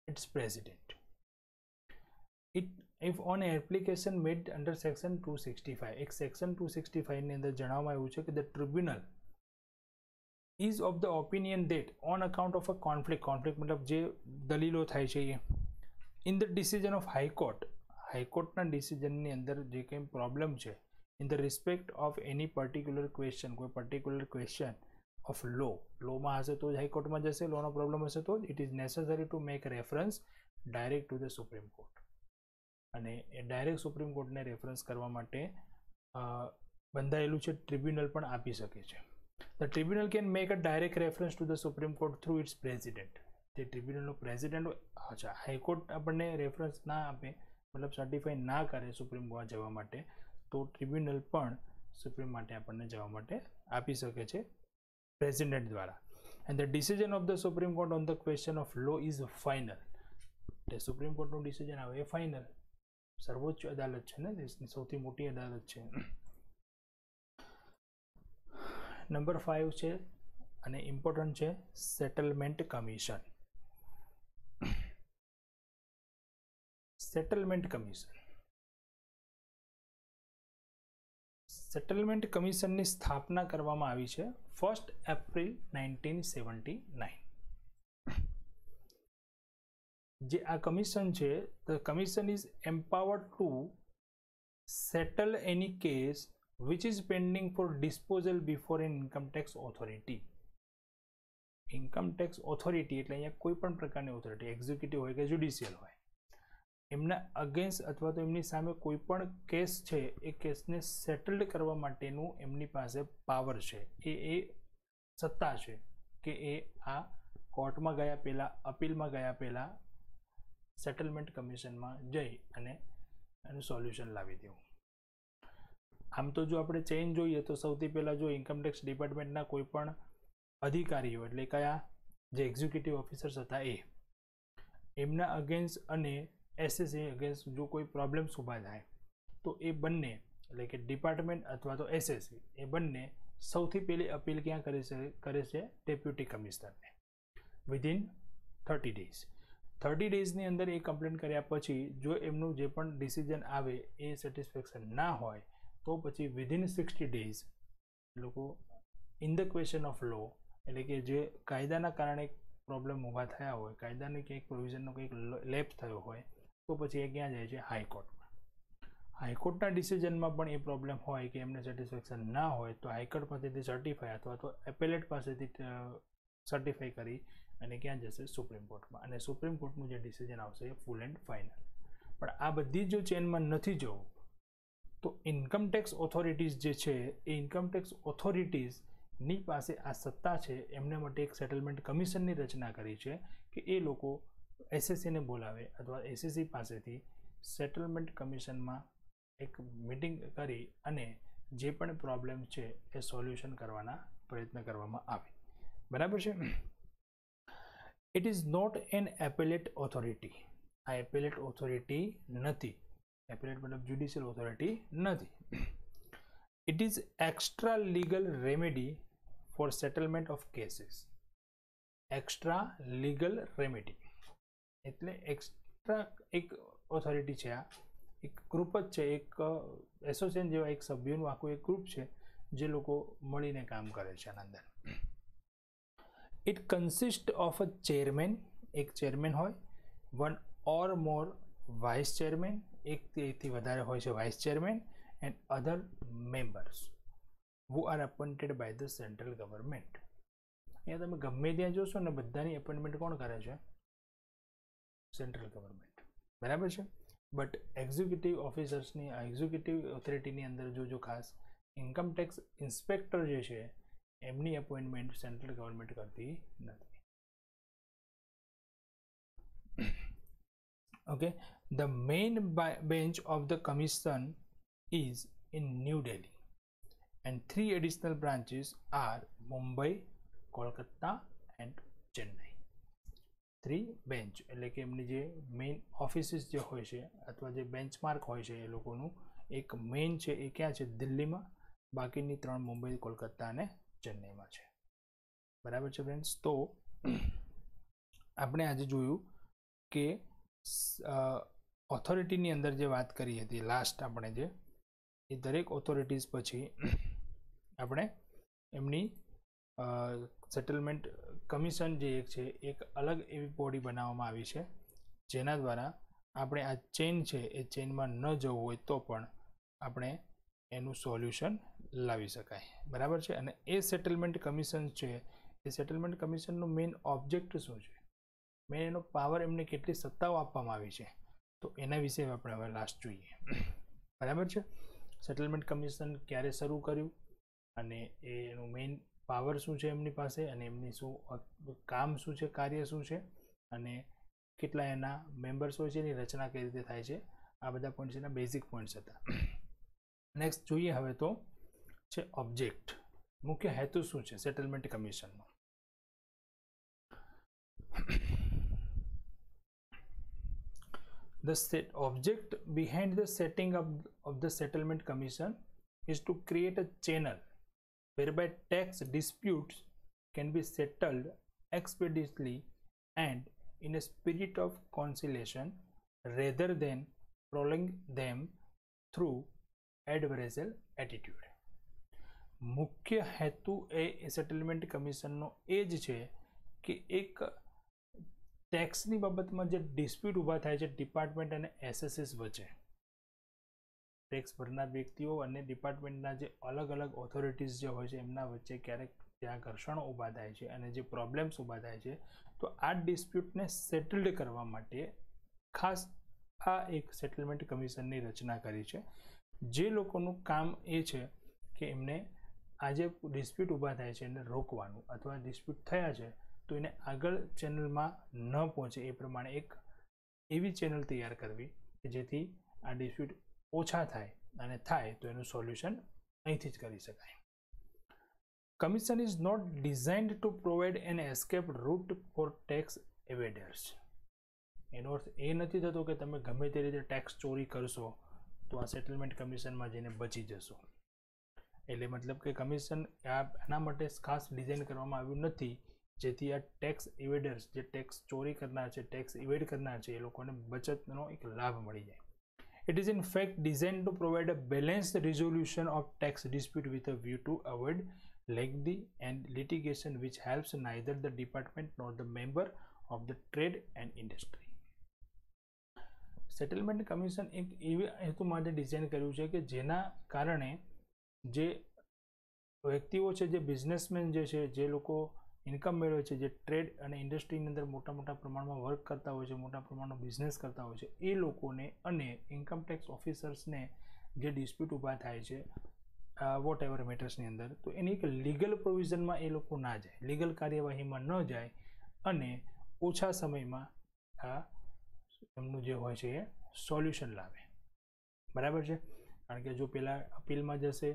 its president. If on an application made under section 265, એક section 265 ની અંદર જણાવવામાં આવ્યું છે કે the tribunal is of the opinion that on account of a conflict મતલબ જે દલીલો થાય છે એ in the decision of high court, હાઈકોર્ટના ડિસિઝનની અંદર જે કંઈ પ્રોબ્લેમ છે in the respect of any particular question, કોઈ પર્ટિક્યુલર ક્વેશ્ચન ઓફ લોમાં હશે તો જ હાઈકોર્ટમાં જશે, લોનો પ્રોબ્લેમ હશે તો જ it is necessary to make reference direct to the Supreme court. અને એ ડાયરેક્ટ સુપ્રીમ કોર્ટને રેફરન્સ કરવા માટે બંધાયેલું છે, ટ્રિબ્યુનલ પણ આપી શકે છે. The tribunal can make a direct reference to the Supreme Court through its president. જે ટ્રિબ્યુનલનો પ્રેસિડેન્ટ અચ્છા હાઈકોર્ટ આપણને રેફરન્સ ના આપે મતલબ સર્ટિફાઈ ના કરે સુપ્રીમ કોર્ટ જવા માટે તો ટ્રિબ્યુનલ પણ સુપ્રીમ માટે આપણને જવા માટે આપી શકે છે પ્રેસિડેન્ટ દ્વારા. And the decision of the Supreme Court on the question of law is final. એટલે સુપ્રીમ કોર્ટનું ડિસિઝન આવે એ ફાઇનલ. સર્વોચ્ચ અદાલત છે ને દેશની સૌથી મોટી અદાલત છે. નંબર 5 છે અને ઇમ્પોર્ટન્ટ છે સેટલમેન્ટ કમિશન. સેટલમેન્ટ કમિશનની સ્થાપના કરવામાં આવી છે 1 એપ્રિલ 1979. જે આ કમિશન છે the commission is empowered two settle any case which is pending for disposal before an income tax authority. Income tax authority એટલે અહીંયા કોઈ પણ પ્રકારની ઓથોરિટી, એક્ઝિક્યુટિવ હોય કે જ્યુડિશિયલ હોય, એમના અગેન્સ્ટ અથવા તો એમની સામે કોઈ પણ કેસ છે એ કેસને સેટલડ કરવા માટેનું એમની પાસે પાવર છે, એ સત્તા છે કે એ આ કોર્ટમાં ગયા પહેલાં, અપીલમાં ગયા પહેલાં સેટલમેન્ટ કમિશનમાં જઈ અને એનું સોલ્યુશન લાવી દેવું. આમ તો જો આપણે ચેન્જ જોઈએ તો સૌથી પહેલાં જો ઇન્કમટેક્સ ડિપાર્ટમેન્ટના કોઈ પણ અધિકારીઓ એટલે કયા જે એક્ઝિક્યુટિવ ઓફિસર્સ હતા એમના અગેન્સ્ટ અને એસએસસી અગેન્સ્ટ જો કોઈ પ્રોબ્લેમ્સ ઊભા થાય તો એ બંને એટલે કે ડિપાર્ટમેન્ટ અથવા તો એસએસસી એ બંને સૌથી પહેલી અપીલ ક્યાં કરે છે ડેપ્યુટી કમિશનરને વિધિન 30 days. 30 daysની અંદર એ કમ્પ્લેન કર્યા પછી જો એમનું જે પણ ડિસિઝન આવે એ સેટિસ્ફેક્શન ના હોય તો પછી વિધિન 60 days લોકો ઇન ધ ક્વેશ્ચન ઓફ લો એટલે કે જે કાયદાના કારણે પ્રોબ્લેમ ઊભા થયા હોય, કાયદાની કંઈક પ્રોવિઝનનો કંઈક લેપ થયો હોય તો પછી એ ક્યાં જાય છે હાઈકોર્ટમાં. હાઈકોર્ટના ડિસિઝનમાં પણ એ પ્રોબ્લેમ હોય કે એમને સેટિસ્ફેક્શન ના હોય તો હાઈકોર્ટ પાસેથી સર્ટિફાઈ અથવા તો એપેલેટ પાસેથી સર્ટિફાઈ કરી અને ક્યાં જશે સુપ્રીમ કોર્ટમાં, અને સુપ્રીમ કોર્ટનું જે ડિસિઝન આવશે એ ફૂલ એન્ડ ફાઇનલ. પણ આ બધી જો ચેનમાં નથી જવું તો ઇન્કમટેક્સ ઓથોરિટીઝ જે છે એ ઇન્કમટેક્સ ઓથોરિટીઝની પાસે આ સત્તા છે, એમને માટે એક સેટલમેન્ટ કમિશનની રચના કરી છે કે એ લોકો એસએસસીને બોલાવે અથવા એસએસસી પાસેથી સેટલમેન્ટ કમિશનમાં એક મિટિંગ કરી અને જે પણ પ્રોબ્લેમ છે એ સોલ્યુશન કરવાના પ્રયત્ન કરવામાં આવે. બરાબર છે. It is not an appellate authority. આ એપેલેટ ઓથોરિટી નથી. એપેલેટ મતલબ જ્યુડિશિયલ ઓથોરિટી નથી. It is extra legal remedy for settlement of cases. Extra legal remedy એટલે એક્સ્ટ્રા એક ઓથોરિટી છે, આ એક ગ્રુપ જ છે, એક એસોસિએશન જેવા એક સભ્યોનું આખું એક ગ્રુપ છે જે લોકો મળીને કામ કરે છે આના અંદર. It consist of a chairman, એક ચેરમેન હોય, one or more vice chairman, એકથી વધારે હોય છે vice chairman, and other members who are appointed by the central government. અહીંયા તમે ગમે ત્યાં જોશો ને બધાની એપોઇન્ટમેન્ટ કોણ કરે છે? સેન્ટ્રલ ગવર્મેન્ટ, બરાબર છે. બટ એક્ઝિક્યુટિવ ઓફિસર્સની, એક્ઝિક્યુટિવ ઓથોરિટીની અંદર જો ખાસ ઇન્કમ ટેક્સ ઇન્સ્પેક્ટર જે છે એમની એપોઇન્ટમેન્ટ સેન્ટ્રલ ગવર્મેન્ટ કરતી નથી. Okay, the main bench of the commission is in new Delhi and 3 additional branches are Mumbai, Kolkata and Chennai. 3 bench એટલે કે એમની જે મેઇન ઓફિસીસ જે હોય છે અથવા જે બેન્ચમાર્ક હોય છે એ લોકોનું એક મેઇન છે એ ક્યાં છે? દિલ્હીમાં. બાકીની 3 મુંબઈ, કોલકાતા અને ચેન્નઈમાં છે. બરાબર છે ફ્રેન્ડ્સ. તો આપણે આજે જોયું કે ઓથોરિટીની અંદર જે વાત કરી હતી લાસ્ટ આપણે જે, એ દરેક ઓથોરિટીઝ પછી આપણે એમની સેટલમેન્ટ કમિશન જે એક છે એક અલગ એવી બોડી બનાવવામાં આવી છે જેના દ્વારા આપણે આ ચેઇન છે એ ચેઇનમાં ન જવું હોય તો પણ આપણે એનું સોલ્યુશન લાવી શકાય. બરાબર છે. અને એ સેટલમેન્ટ કમિશન છે એ સેટલમેન્ટ કમિશનનું મેઇન ઓબ્જેક્ટ શું છે, મેઇન એનો પાવર, એમને કેટલી સત્તાઓ આપવામાં આવી છે, તો એના વિશે આપણે હવે લાસ્ટ જોઈએ. બરાબર છે. સેટલમેન્ટ કમિશન ક્યારે શરૂ કર્યું અને એનું મેઇન પાવર શું છે એમની પાસે, અને એમની શું કામ શું છે, કાર્ય શું છે, અને કેટલા એના મેમ્બર્સ હોય છે, એની રચના કઈ રીતે થાય છે, આ બધા પોઈન્ટ્સ એના બેઝિક પોઈન્ટ્સ હતા. નેક્સ્ટ જોઈએ હવે તો છે ઓબ્જેક્ટ, મુખ્ય હેતુ શું છે settlement કમિશનનો. The object behind the setting up of the settlement commission is to create a channel whereby tax disputes can be settled expeditiously and in a spirit of conciliation rather than prolonging them through adversarial attitude. મુખ્ય હેતુ એ settlement કમિશનનો એ જ છે કે એક ટેક્સની બાબતમાં જે dispute ઊભા થાય છે ડિપાર્ટમેન્ટ અને એસએસએસ વચ્ચે, ટેક્સ ભરનાર વ્યક્તિઓ અને ડિપાર્ટમેન્ટના જે અલગ અલગ ઓથોરિટીઝ જે હોય છે એમના વચ્ચે ક્યારેક ત્યાં ઘર્ષણો ઊભા થાય છે અને જે પ્રોબ્લેમ્સ ઊભા થાય છે, તો આ ડિસ્પ્યુટને સેટલડ કરવા માટે ખાસ આ એક સેટલમેન્ટ કમિશનની રચના કરી છે. જે લોકોનું કામ એ છે કે એમને આ જે ડિસ્પ્યુટ ઊભા થાય છે એને રોકવાનું, અથવા ડિસ્પ્યુટ થયા છે તો એને આગળ ચેનલમાં ન પહોંચે એ પ્રમાણે એક એવી ચેનલ તૈયાર કરવી કે જેથી આ ડિસ્પ્યુટ ઓછા થાય, અને થાય તો એનું સોલ્યુશન અહીંથી જ કરી શકાય. Commission is not designed to provide an escape route for tax evaders. એનો અર્થ એ નથી થતો કે તમે ગમે તે રીતે ટેક્સ ચોરી કરશો તો આ સેટલમેન્ટ કમિશનમાં જઈને બચી જશો. એટલે મતલબ કે કમિશન આના માટે ખાસ ડિઝાઇન કરવામાં આવ્યું નથી જેથી આ ટેક્સ ઇવેડર્સ, જે ટેક્સ ચોરી કરનાર છે, ટેક્સ ઇવેડ કરનાર છે, એ લોકોને બચતનો એક લાભ મળી જાય. It is in fact designed to provide a balanced resolution of tax dispute with a view to avoid lengthy and litigation which helps neither the department nor the member of the trade and industry. Settlement commission એક એવી હેતુ માટે design કર્યું છે કે જેના કારણે જે વ્યક્તિઓ છે, જે બિઝનેસમેન જે છે, જે લોકો ઇન્કમ મેળવે છે, જે ટ્રેડ અને ઇન્ડસ્ટ્રીની અંદર મોટા પ્રમાણમાં વર્ક કરતા હોય છે, મોટા પ્રમાણનો બિઝનેસ કરતા હોય છે, એ લોકોને અને ઇન્કમ ટેક્સ ઓફિસર્સને જે ડિસ્પ્યુટ ઊભા થાય છે વોટ એવર મેટર્સની અંદર, તો એની એક લીગલ પ્રોવિઝનમાં એ લોકો ના જાય, લીગલ કાર્યવાહીમાં ન જાય અને ઓછા સમયમાં આ એમનું જે હોય છે એ સોલ્યુશન લાવે. બરાબર છે. કારણ કે જો પહેલાં અપીલમાં જશે,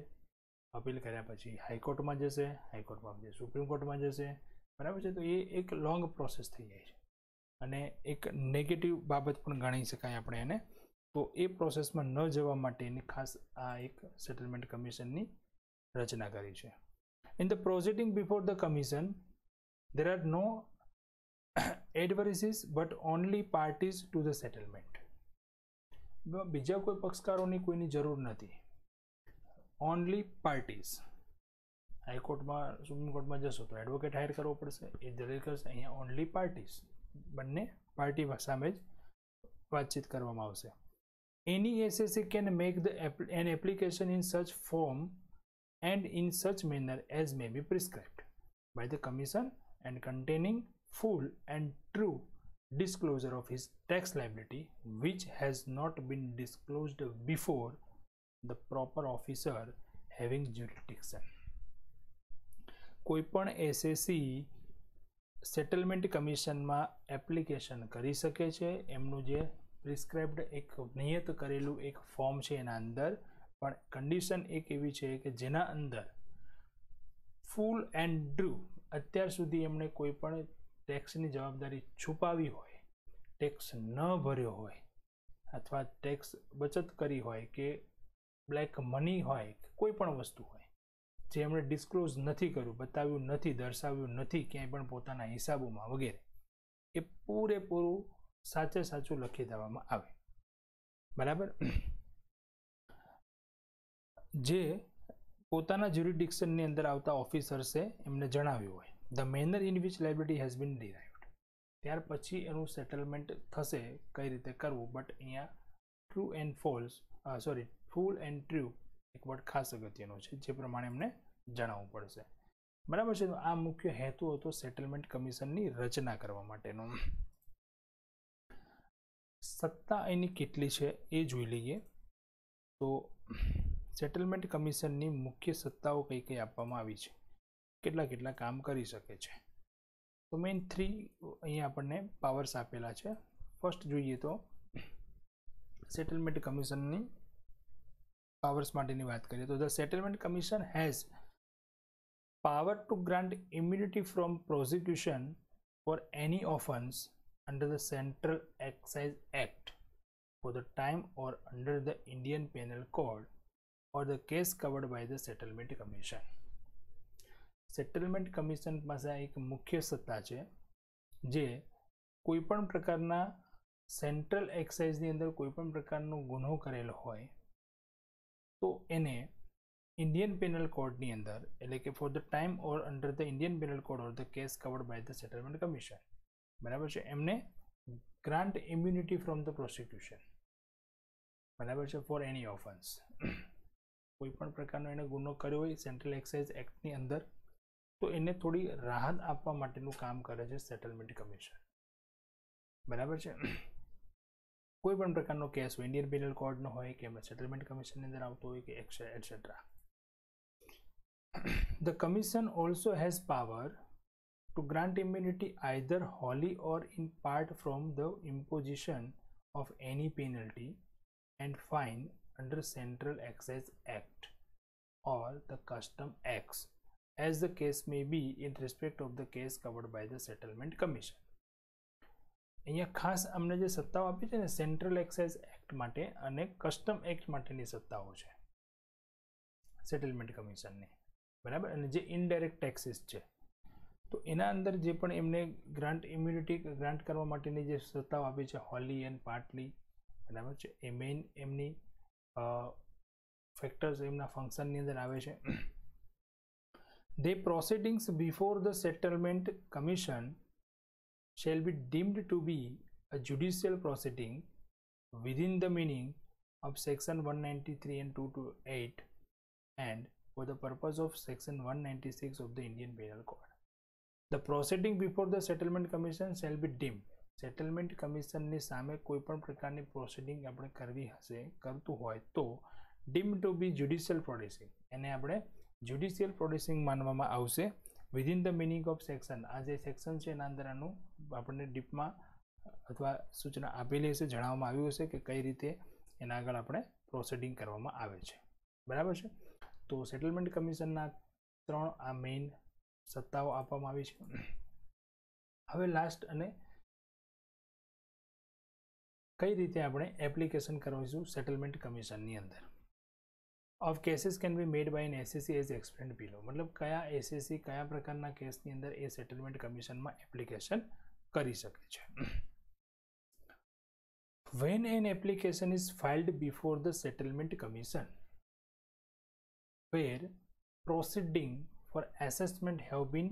અપીલ કર્યા પછી હાઈકોર્ટમાં જશે, હાઈકોર્ટમાં પછી સુપ્રીમ કોર્ટમાં જશે, બરાબર છે, તો એ એક લોંગ પ્રોસેસ થઈ જાય છે અને એક નેગેટિવ બાબત પણ ગણી શકાય આપણે એને. તો એ પ્રોસેસમાં ન જવા માટેની ખાસ આ એક સેટલમેન્ટ કમિશનની રચના કરી છે. In the proceeding before the commission there are no adversaries but only parties to the settlement. બીજા કોઈ પક્ષકારોની કોઈની જરૂર નથી. Only parties. હાઈકોર્ટમાં સુપ્રીમ કોર્ટમાં જશો તો એડવોકેટ હાયર કરવો પડશે, એ દલીલ કરશે. અહીંયા ઓનલી પાર્ટીઝ, બંને પાર્ટી સામે જ વાતચીત કરવામાં આવશે. Any assessee can make an application in such form and in such manner as may be prescribed by the commission and containing full and true disclosure of his tax liability which has not been disclosed before the proper officer having jurisdiction. કોઈપણ SSC settlement કમિશનમાં application કરી શકે છે. એમનું જે prescribed એક નિયત કરેલું એક ફોર્મ છે એના અંદર, પણ કન્ડિશન એક એવી છે કે જેના અંદર ફૂલ એન્ડ ટ્રુ અત્યાર સુધી એમણે કોઈ પણ ટેક્સની જવાબદારી છુપાવી હોય, ટેક્સ ન ભર્યો હોય અથવા ટેક્સ બચત કરી હોય કે બ્લેક મની હોય, કોઈ પણ વસ્તુ હોય જે એમણે ડિસ્ક્લોઝ નથી કર્યું, બતાવ્યું નથી, દર્શાવ્યું નથી ક્યાંય પણ પોતાના હિસાબોમાં વગેરે, એ પૂરેપૂરું સાચે સાચું લખી દેવામાં આવે. બરાબર. જે પોતાના જ્યુરિડિક્શનની અંદર આવતા ઓફિસર્સે એમને જણાવ્યું હોય. The manner in which liability has been derived, ત્યાર પછી એનું સેટલમેન્ટ થશે કઈ રીતે કરવું. બટ અહીંયા true and false full and true એક વર્ડ ખાસ અગત્યનો છે, જે પ્રમાણે એમને જણાવવું પડશે. બરાબર છે. તો આ મુખ્ય હેતુ હતો સેટલમેન્ટ કમિશનની રચના કરવા માટેનો. સત્તા એની કેટલી છે એ જોઈ લઈએ. તો સેટલમેન્ટ કમિશનની મુખ્ય સત્તાઓ કઈ કઈ આપવામાં આવી છે, કેટલા કામ કરી શકે છે. તો મેઇન 3 અહીંયા આપણને પાવર્સ આપેલા છે. ફર્સ્ટ જોઈએ તો સેટલમેન્ટ કમિશનની પાવર્સ માટેની વાત કરીએ તો the settlement commission has power to grant immunity from prosecution for any offence under the central excise act for the time or under the Indian panel code or the case covered by the settlement commission. Settlement commission પાસે એક મુખ્ય સત્તા છે, જે કોઈપણ પ્રકારના central એક્સાઇઝની અંદર કોઈપણ પ્રકારનો ગુનો કરેલો હોય તો એને ઇન્ડિયન પેનલ કોડની અંદર, એટલે કે for the time or under the Indian panel Code or the case covered by the settlement commission, બરાબર છે, એમને grant immunity from the prosecution, બરાબર છે, ફોર એની ઓફન્સ. કોઈ પણ પ્રકારનો એને ગુનો કર્યો હોય સેન્ટ્રલ એક્સાઇઝ એક્ટની અંદર તો એને થોડી રાહત આપવા માટેનું કામ કરે છે સેટલમેન્ટ કમિશન. બરાબર છે. કોઈ પણ પ્રકારનો કેસ હોય, ઇન્ડિયન પેનલ કોડનો હોય કે સેટલમેન્ટ કમિશનની અંદર આવતો હોય કે etcetera. The commission also has power to grant immunity either wholly or in part from the imposition of any penalty and fine under Central Excise Act or the Custom Acts as the case may be in respect of the case covered by the Settlement Commission. અહીંયા ખાસ અમને જે સત્તાઓ આપી છે ને central excise act માટે અને કસ્ટમ એક્ટ માટેની સત્તાઓ છે સેટલમેન્ટ કમિશનની, બરાબર. અને જે ઇનડાયરેક્ટ ટેક્સીસ છે તો એના અંદર જે પણ એમને ગ્રાન્ટ ઇમ્યુનિટી ગ્રાન્ટ કરવા માટેની જે સત્તાઓ આપી છે હોલી એન્ડ પાર્ટલી, બરાબર છે, એ મેઇન એમની ફેક્ટર્સ એમના ફંક્શનની અંદર આવે છે. The proceedings before the settlement commission shall be deemed to be a judicial proceeding within the meaning of section 193 and 228 and for the purpose of section 196 of the Indian Penal Code. The proceeding before the settlement commission shall be deemed. Settlement કમિશનની સામે કોઈ પણ પ્રકારની proceeding આપણે કરવી હશે, કરતું હોય તો ડીમ ટુ બી જ્યુડિશિયલ પ્રોસેસિંગ, એને આપણે જ્યુડિશિયલ પ્રોસેસિંગ માનવામાં આવશે within the meaning of section. આ જે સેક્શન છે એના અંદર આનું આપણને ડીપમાં અથવા સૂચના આપેલી હશે, જણાવવામાં આવ્યું હશે કે કઈ રીતે એના આગળ આપણે પ્રોસિડિંગ કરવામાં આવે છે, બરાબર છે. તો સેટલમેન્ટ કમિશનના 3 આ મેઇન સત્તાઓ આપવામાં આવી છે. હવે લાસ્ટ અને કઈ રીતે આપણે એપ્લિકેશન કરવીશું સેટલમેન્ટ કમિશનની અંદર. Of cases can be made by an assessee as explained below. મતલબ કયા એસએસસી કયા પ્રકારના કેસની અંદર એ સેટલમેન્ટ કમિશનમાં એપ્લિકેશન કરી શકે છે. When an application is filed before the settlement commission, where proceeding for assessment have been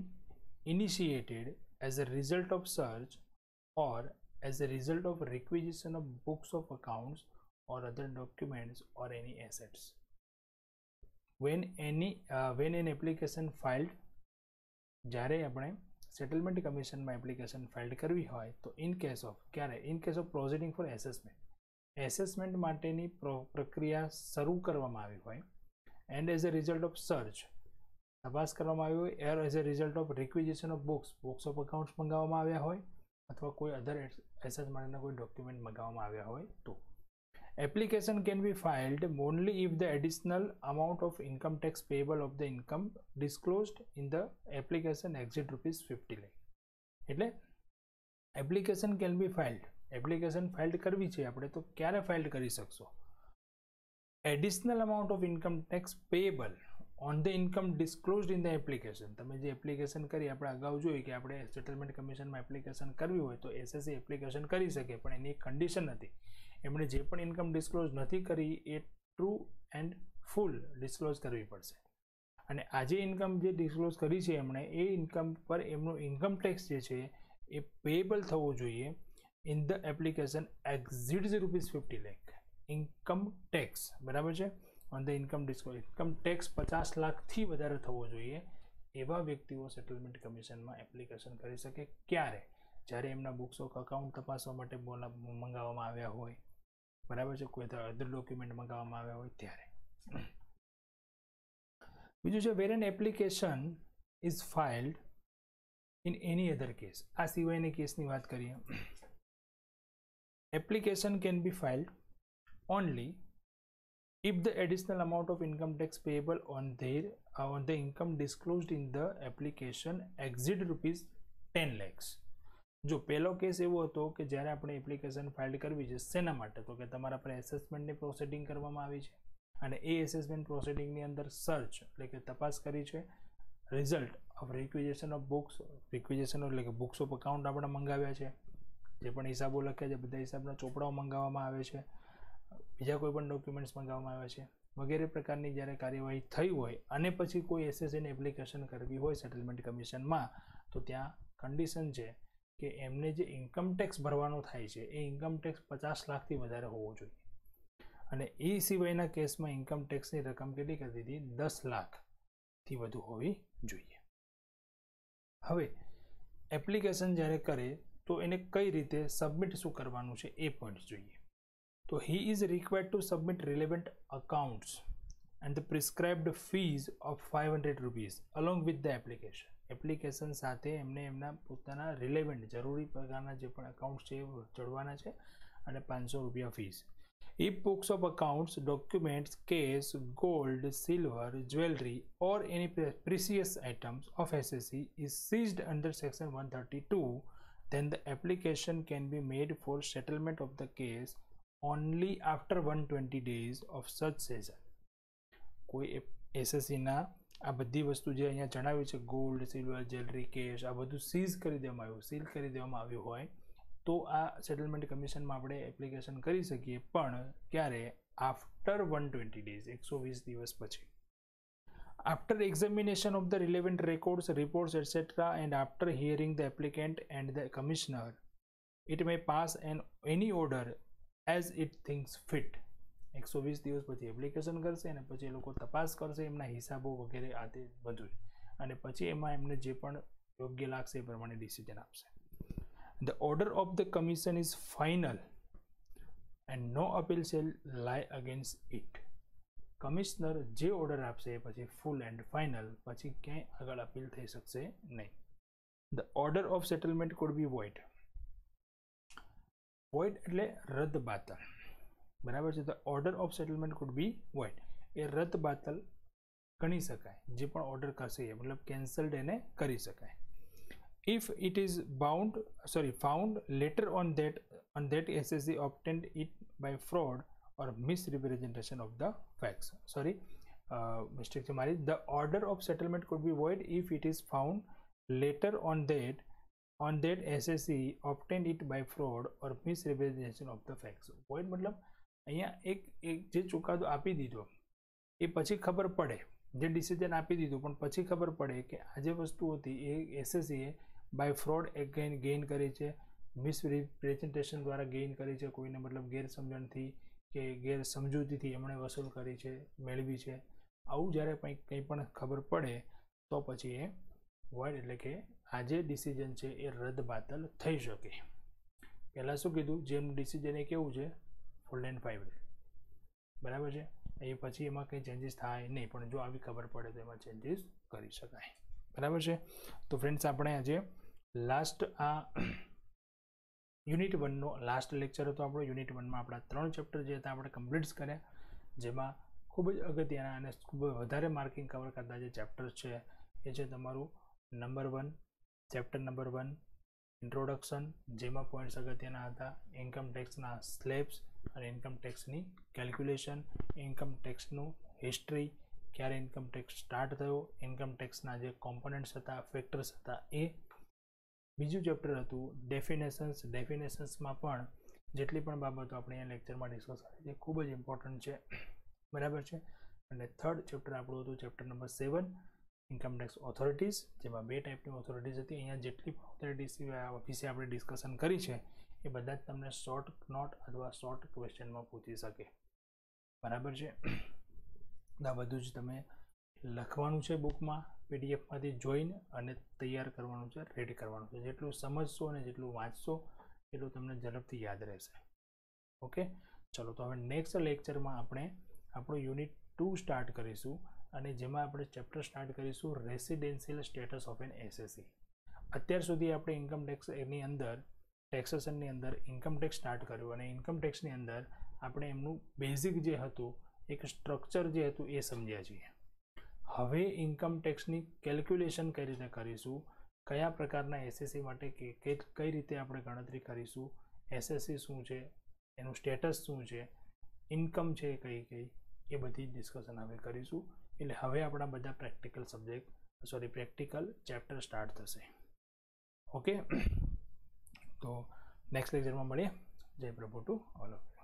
initiated as a result of search or as a result of requisition of books of accounts or other documents or any assets. When an application filed, જ્યારે આપણે settlement કમિશનમાં application file કરવી હોય તો in case of proceeding for assessment માટેની પ્રક્રિયા શરૂ કરવામાં આવી હોય and as a result of search તપાસ કરવામાં આવી હોય or as a result of requisition of books of accounts મંગાવવામાં આવ્યા હોય અથવા કોઈ અધર એસેસ માટેના કોઈ ડોક્યુમેન્ટ મંગાવવામાં આવ્યા હોય તો application can be filed only if the additional amount of income tax payable of the income disclosed in the application exceed ₹50 lakh. એટલે application can be filed, application filed કરવી છે આપણે તો ક્યારે ફાઇલ્ડ કરી શકશો? Additional amount of income tax payable on the income disclosed in the application. તમે જે એપ્લિકેશન કરી આપણે અગાઉ જોઈ કે આપણે સેટલમેન્ટ કમિશનમાં એપ્લિકેશન કરવી હોય તો એસએસસી એપ્લિકેશન કરી શકે, પણ એની એક કન્ડિશન હતી એમણે જે પણ ઇન્કમ ડિસ્ક્લોઝ નથી કરી એ ટ્રુ એન્ડ ફૂલ ડિસ્ક્લોઝ કરવી પડશે. અને આજે ઇન્કમ જે ડિસ્ક્લોઝ કરી છે એમણે એ ઇન્કમ પર એમનું ઇન્કમ ટેક્સ જે છે એ પેએબલ થવો જોઈએ in the application exceeds ₹50 lakh income tax. બરાબર છે? On the income disclose income tax 50 લાખથી વધારે થવો જોઈએ એવા વ્યક્તિઓ સેટલમેન્ટ કમિશનમાં એપ્લિકેશન કરી શકે. ક્યારે? જ્યારે એમના બુક્સ ઓફ અકાઉન્ટ તપાસવા માટે મંગાવવામાં આવ્યા હોય, બરાબર છે, કોઈ અધર ડોક્યુમેન્ટ મંગાવવામાં આવ્યા હોય ત્યારે. બીજું છે where an application is filed in any other case. આ સિવાયની કેસની વાત કરીએ. Application can be filed only if the additional amount of income tax payable on the income disclosed in the application exceed ₹10 lakhs. જો પહેલો case એવો હતો કે જ્યારે આપણે એપ્લિકેશન ફાઇલ કરવી છે શેના માટે, તો કે તમારા પર એસેસમેન્ટની પ્રોસિડિંગ કરવામાં આવી છે અને એ એસેસમેન્ટ પ્રોસિડિંગની અંદર સર્ચ એટલે કે તપાસ કરી છે, result of requisition of books, requisition એટલે કે બુક્સ ઓફ અકાઉન્ટ આપણે મંગાવ્યા છે, જે પણ હિસાબો લખ્યા છે બધા હિસાબના ચોપડાઓ મંગાવવામાં આવે છે, બીજા કોઈ પણ ડોક્યુમેન્ટ્સ મંગાવવામાં આવે છે, વગેરે પ્રકારની જ્યારે કાર્યવાહી થઈ હોય અને પછી કોઈ એસએસસીની એપ્લિકેશન કરવી હોય સેટલમેન્ટ કમિશનમાં તો ત્યાં કન્ડિશન છે કે એમને જે ઇન્કમ ટેક્સ ભરવાનો થાય છે એ ઇન્કમ ટેક્સ 50 લાખથી વધારે હોવો જોઈએ. અને એ સિવાયના કેસમાં ઇન્કમ ટેક્સની રકમ કેટલી કરી દીધી? 10 લાખથી વધુ હોવી જોઈએ. હવે એપ્લિકેશન જ્યારે કરે તો એને કઈ રીતે સબમિટ શું કરવાનું છે એ પોઈન્ટ જોઈએ. તો he is required to submit relevant accounts and the prescribed fees of ₹500 along with the application. Application સાથે એમને એમના પોતાના રિલેવન્ટ જરૂરી પ્રકારના જે પણ અકાઉન્ટ છે એ ચડવાના છે અને ₹500 fees. If books of accounts, documents, cash, gold, silver, jewelry or any precious items of SSC is seized under section 132, then the application can be made for settlement of the case only after 120 days of such session. કોઈ એસએસસીના આ બધી વસ્તુ જે અહીંયા જણાવ્યું છે gold, silver, jewellery, cache આ બધું સીઝ કરી દેવામાં આવ્યું, સીલ કરી દેવામાં આવ્યું હોય તો આ સેટલમેન્ટ કમિશનમાં આપણે એપ્લિકેશન કરી શકીએ, પણ ક્યારે? આફ્ટર 120 ડેઝ 120 દિવસ પછી. After examination of the relevant records, reports etcetera and after hearing the applicant and the commissioner it may pass an any order as it thinks fit. 120 દિવસ પછી એપ્લિકેશન કરશે અને પછી એ લોકો તપાસ કરશે એમના હિસાબો વગેરે આ તે બધું, અને પછી એમાં એમને જે પણ યોગ્ય લાગશે એ પ્રમાણે ડિસિઝન આપશે. The order of the commission is final and no appeal shall lie against it. Commissioner જે ઓર્ડર આપશે એ પછી ફૂલ એન્ડ ફાઇનલ, પછી ક્યાંય આગળ અપીલ થઈ શકશે નહીં. The order of settlement could be void. Void એટલે રદ બાતલ. બરાબર છે? The order of settlement could be void. એ રદ બાતલ ગણી શકાય, જે પણ ઓર્ડર કરશે એ મતલબ કેન્સલ્ડ એને કરી શકાય. if it is found later on that SSC obtained it by fraud or misrepresentation of the facts. Mistake છે મારી. The order of settlement could be void if it is found later on that SSC obtained it by fraud or misrepresentation of the facts. void મતલબ અહીંયા એક જે ચુકાદો આપી દીધો એ પછી ખબર પડે, જે ડિસિઝન આપી દીધું પણ પછી ખબર પડે કે આ જે વસ્તુ હતી એ એસએસસીએ બાય ફ્રોડ ગેઇન કરી છે, મિસરિપ્રેઝન્ટેશન દ્વારા ગેઇન કરી છે, કોઈને મતલબ ગેરસમજણથી કે ગેરસમજૂતીથી એમણે વસૂલ કરી છે, મેળવી છે. આવું જ્યારે કંઈ પણ ખબર પડે તો પછી એ વોઇડ એટલે કે આ જે ડિસિઝન છે એ રદ બાતલ થઈ શકે. પહેલાં શું કીધું, જેનું ડિસિઝન એ કેવું છે ફૂલ એન્ડ ફાઇનલ, બરાબર છે. એ પછી એમાં કંઈ ચેન્જીસ થાય નહીં, પણ જો આવી ખબર પડે તો એમાં ચેન્જીસ કરી શકાય, બરાબર છે. તો ફ્રેન્ડ્સ આપણે આજે લાસ્ટ આ યુનિટ 1નો લાસ્ટ લેક્ચર હતો આપણો. યુનિટ 1માં આપણા 3 ચેપ્ટર જે હતા આપણે કમ્પ્લીટ કર્યા, જેમાં ખૂબ જ અગત્યના અને ખૂબ વધારે માર્કિંગ કવર કરતા જે ચેપ્ટર્સ છે એ છે તમારું નંબર 1, ચેપ્ટર નંબર 1 ઇન્ટ્રોડક્શન, જેમાં પોઈન્ટ્સ અગત્યના હતા ઇન્કમ ટેક્સના સ્લેબ્સ અને ઇન્કમ ટેક્સની કેલ્ક્યુલેશન, ઇન્કમ ટેક્સનું હિસ્ટ્રી, ક્યારે ઇન્કમ ટેક્સ સ્ટાર્ટ થયો, ઇન્કમ ટેક્સના જે કોમ્પોનન્ટ્સ હતા, ફેક્ટર્સ હતા એ. બીજું ચેપ્ટર હતું ડેફિનેશન્સમાં પણ જેટલી પણ બાબતો આપણે અહીંયા લેક્ચરમાં ડિસ્કસ કરી છે ખૂબ જ ઇમ્પોર્ટન્ટ છે, બરાબર છે. અને થર્ડ ચેપ્ટર આપણું હતું chapter number 7 income tax authorities, જેમાં 2 ટાઈપની ઓથોરિટીઝ હતી. અહીંયા જેટલી પણ ઓથોરિટીઝ વિશે આપણે ડિસ્કશન કરી છે એ બધા જ તમને શોર્ટ નોટ અથવા શોર્ટ ક્વેશ્ચનમાં પૂછી શકે, બરાબર છે. આ બધું જ તમે લખવાનું છે બુકમાં, પીડીએફમાંથી જોઈને અને તૈયાર કરવાનું છે, રેડી કરવાનું છે. જેટલું સમજશો અને જેટલું વાંચશો એટલું તમને ઝડપથી યાદ રહેશે. ઓકે, ચલો તો હવે નેક્સ્ટ લેક્ચરમાં આપણે આપણું યુનિટ 2 સ્ટાર્ટ કરીશું અને જેમાં આપણે ચેપ્ટર સ્ટાર્ટ કરીશું residential status of an SSC. અત્યાર સુધી આપણે ઇન્કમ ટેક્સ એની અંદર ટેક્સેશનની અંદર ઇન્કમ ટેક્સ સ્ટાર્ટ કર્યું અને ઇન્કમ ટેક્સની અંદર આપણે એમનું બેઝિક જે હતું એક સ્ટ્રક્ચર જે હતું એ સમજ્યા છીએ. હવે ઇન્કમ ટેક્સની કેલ્ક્યુલેશન કઈ રીતે કરીશું, કયા પ્રકારના એસએસસી માટે કઈ રીતે આપણે ગણતરી કરીશું, એસએસસી શું છે, એનું સ્ટેટસ શું છે, ઇન્કમ છે કઈ એ બધી ડિસ્કશન હવે કરીશું. એટલે હવે આપણા બધા પ્રેક્ટિકલ ચેપ્ટર સ્ટાર્ટ થશે. ઓકે, તો નેક્સ્ટ લેક્ચરમાં મળીએ. જય પ્રભુ ટુ ઓલ ઓફ યુ.